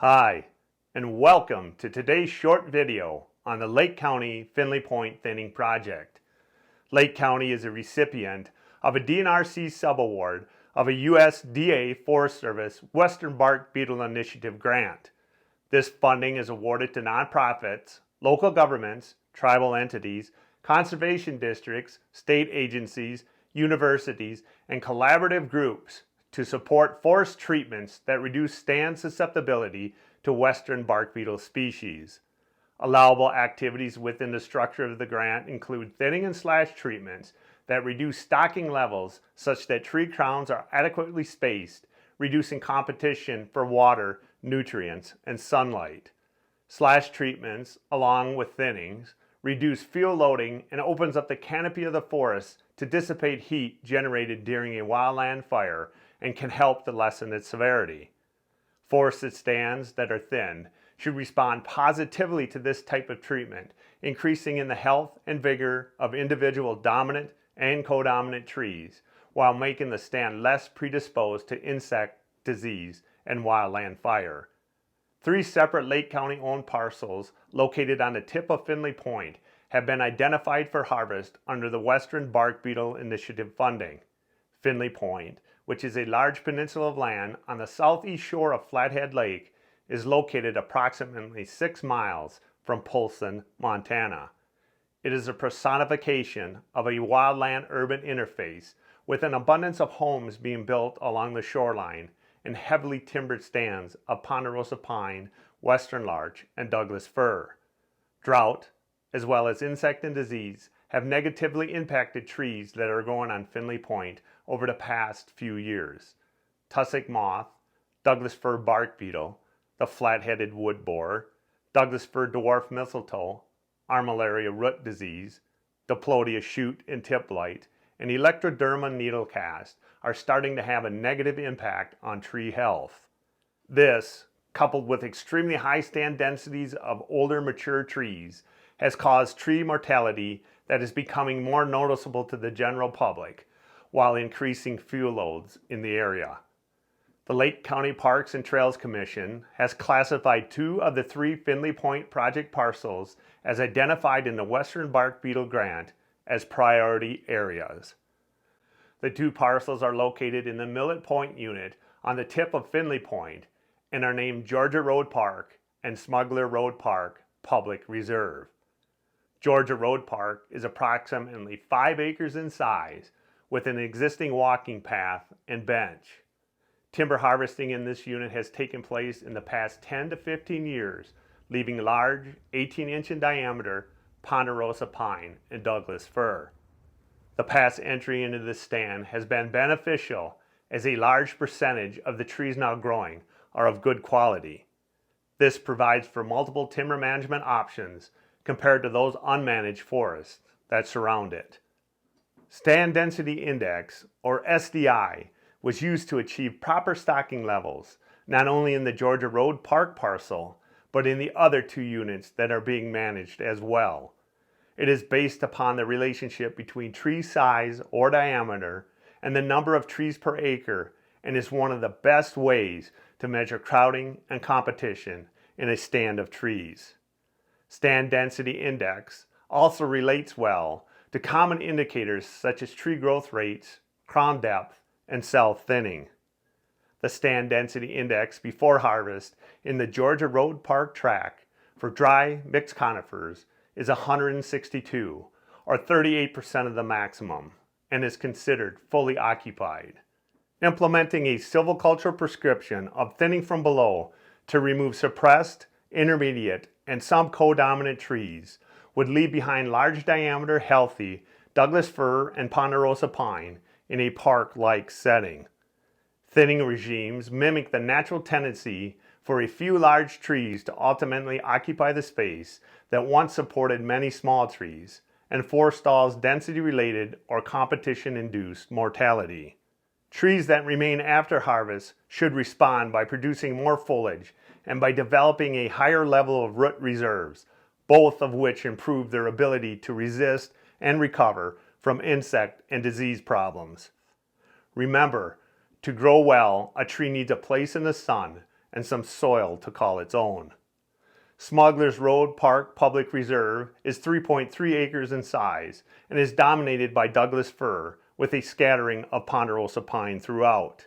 Hi, and welcome to today's short video on the Lake County Finley Point Thinning Project. Lake County is a recipient of a DNRC subaward of a USDA Forest Service Western Bark Beetle Initiative grant. This funding is awarded to nonprofits, local governments, tribal entities, conservation districts, state agencies, universities, and collaborative groups to support forest treatments that reduce stand susceptibility to western bark beetle species. Allowable activities within the structure of the grant include thinning and slash treatments that reduce stocking levels such that tree crowns are adequately spaced, reducing competition for water, nutrients, and sunlight. Slash treatments, along with thinnings, reduce fuel loading and opens up the canopy of the forest to dissipate heat generated during a wildland fire and can help to lessen its severity. Forested stands that are thinned should respond positively to this type of treatment, increasing in the health and vigor of individual dominant and codominant trees, while making the stand less predisposed to insect, disease, and wildland fire. 3 separate Lake County-owned parcels located on the tip of Finley Point have been identified for harvest under the Western Bark Beetle Initiative funding. Finley Point, which is a large peninsula of land on the southeast shore of Flathead Lake, is located approximately 6 miles from Polson, Montana. It is a personification of a wildland-urban interface with an abundance of homes being built along the shoreline and heavily timbered stands of ponderosa pine, western larch, and Douglas fir. Drought, as well as insect and disease, have negatively impacted trees that are growing on Finley Point over the past few years. Tussock moth, Douglas fir bark beetle, the flat-headed wood borer, Douglas fir dwarf mistletoe, armillaria root disease, Diplodia shoot and tip blight, and Electroderma needlecast are starting to have a negative impact on tree health. This, coupled with extremely high stand densities of older mature trees, has caused tree mortality that is becoming more noticeable to the general public, while increasing fuel loads in the area. The Lake County Parks and Trails Commission has classified 2 of the 3 Finley Point project parcels as identified in the Western Bark Beetle Grant as priority areas. The 2 parcels are located in the Millet Point unit on the tip of Finley Point and are named Georgia Road Park and Smuggler Road Park Public Reserve. Georgia Road Park is approximately 5 acres in size with an existing walking path and bench. Timber harvesting in this unit has taken place in the past 10 to 15 years, leaving large, 18-inch in diameter, ponderosa pine and Douglas fir. The past entry into this stand has been beneficial as a large percentage of the trees now growing are of good quality. This provides for multiple timber management options compared to those unmanaged forests that surround it. Stand Density Index, or SDI, was used to achieve proper stocking levels, not only in the Georgia Road Park parcel, but in the other 2 units that are being managed as well. It is based upon the relationship between tree size or diameter and the number of trees per acre, and is one of the best ways to measure crowding and competition in a stand of trees. Stand Density Index also relates well to common indicators such as tree growth rates, crown depth, and cell thinning. The Stand Density Index before harvest in the Georgia Road Park tract for dry mixed conifers is 162, or 38% of the maximum, and is considered fully occupied. Implementing a silviculture prescription of thinning from below to remove suppressed, intermediate, and some codominant trees would leave behind large diameter healthy Douglas fir and ponderosa pine in a park-like setting. Thinning regimes mimic the natural tendency for a few large trees to ultimately occupy the space that once supported many small trees, and forestalls density-related or competition-induced mortality. Trees that remain after harvest should respond by producing more foliage and by developing a higher level of root reserves, both of which improve their ability to resist and recover from insect and disease problems. Remember, to grow well, a tree needs a place in the sun and some soil to call its own. Smuggler's Road Park Public Reserve is 3.3 acres in size and is dominated by Douglas fir with a scattering of ponderosa pine throughout.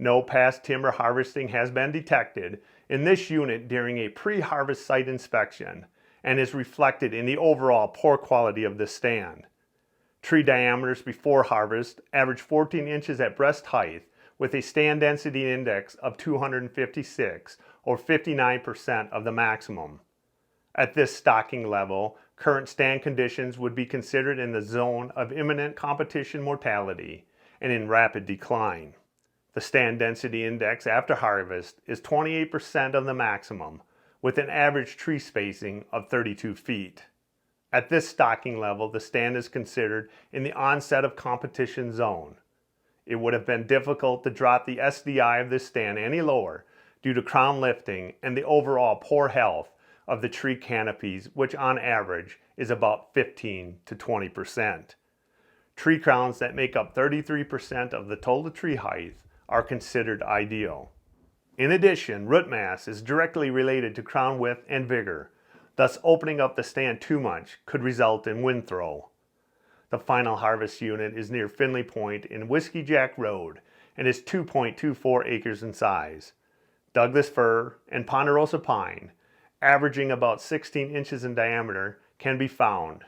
No past timber harvesting has been detected in this unit during a pre-harvest site inspection and is reflected in the overall poor quality of the stand. Tree diameters before harvest average 14 inches at breast height with a stand density index of 256 or 59% of the maximum. At this stocking level, current stand conditions would be considered in the zone of imminent competition mortality and in rapid decline. The stand density index after harvest is 28% of the maximum, with an average tree spacing of 32 feet. At this stocking level, the stand is considered in the onset of competition zone. It would have been difficult to drop the SDI of this stand any lower due to crown lifting and the overall poor health of the tree canopies, which on average is about 15 to 20%. Tree crowns that make up 33% of the total tree height are considered ideal. In addition, root mass is directly related to crown width and vigor, thus opening up the stand too much could result in wind throw. The final harvest unit is near Finley Point in Whiskey Jack Road and is 2.24 acres in size. Douglas fir and ponderosa pine, averaging about 16 inches in diameter, can be found.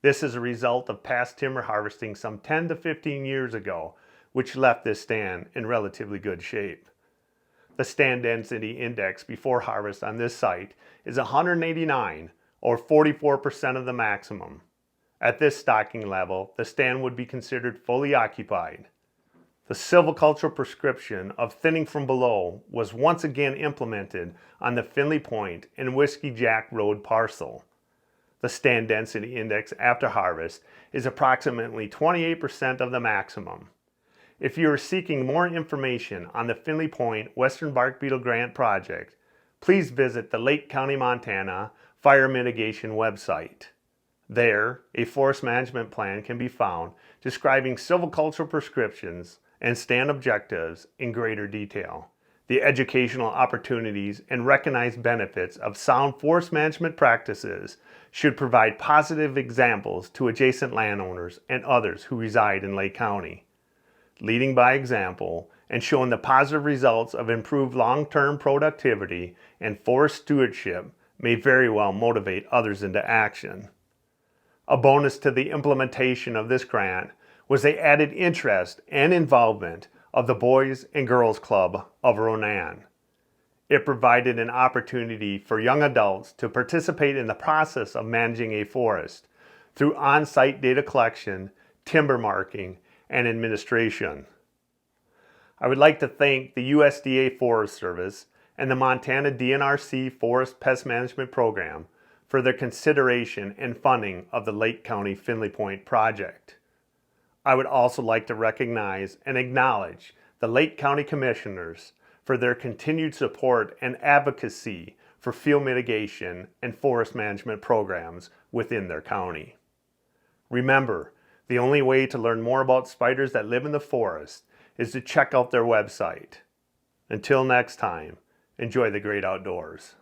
This is a result of past timber harvesting some 10 to 15 years ago, which left this stand in relatively good shape. The stand density index before harvest on this site is 189 or 44% of the maximum. At this stocking level, the stand would be considered fully occupied. The silvicultural prescription of thinning from below was once again implemented on the Finley Point and Whiskey Jack Road parcel. The stand density index after harvest is approximately 28% of the maximum. If you are seeking more information on the Finley Point Western Bark Beetle Grant Project, please visit the Lake County, Montana Fire Mitigation website. There, a forest management plan can be found describing silvicultural prescriptions and stand objectives in greater detail. The educational opportunities and recognized benefits of sound forest management practices should provide positive examples to adjacent landowners and others who reside in Lake County. Leading by example and showing the positive results of improved long-term productivity and forest stewardship may very well motivate others into action. A bonus to the implementation of this grant was the added interest and involvement of the Boys and Girls Club of Ronan. It provided an opportunity for young adults to participate in the process of managing a forest through on-site data collection, timber marking, and administration. I would like to thank the USDA Forest Service and the Montana DNRC Forest Pest Management Program for their consideration and funding of the Lake County Finley Point project. I would also like to recognize and acknowledge the Lake County Commissioners for their continued support and advocacy for field mitigation and forest management programs within their county. Remember, the only way to learn more about spiders that live in the forest is to check out their website. Until next time, enjoy the great outdoors.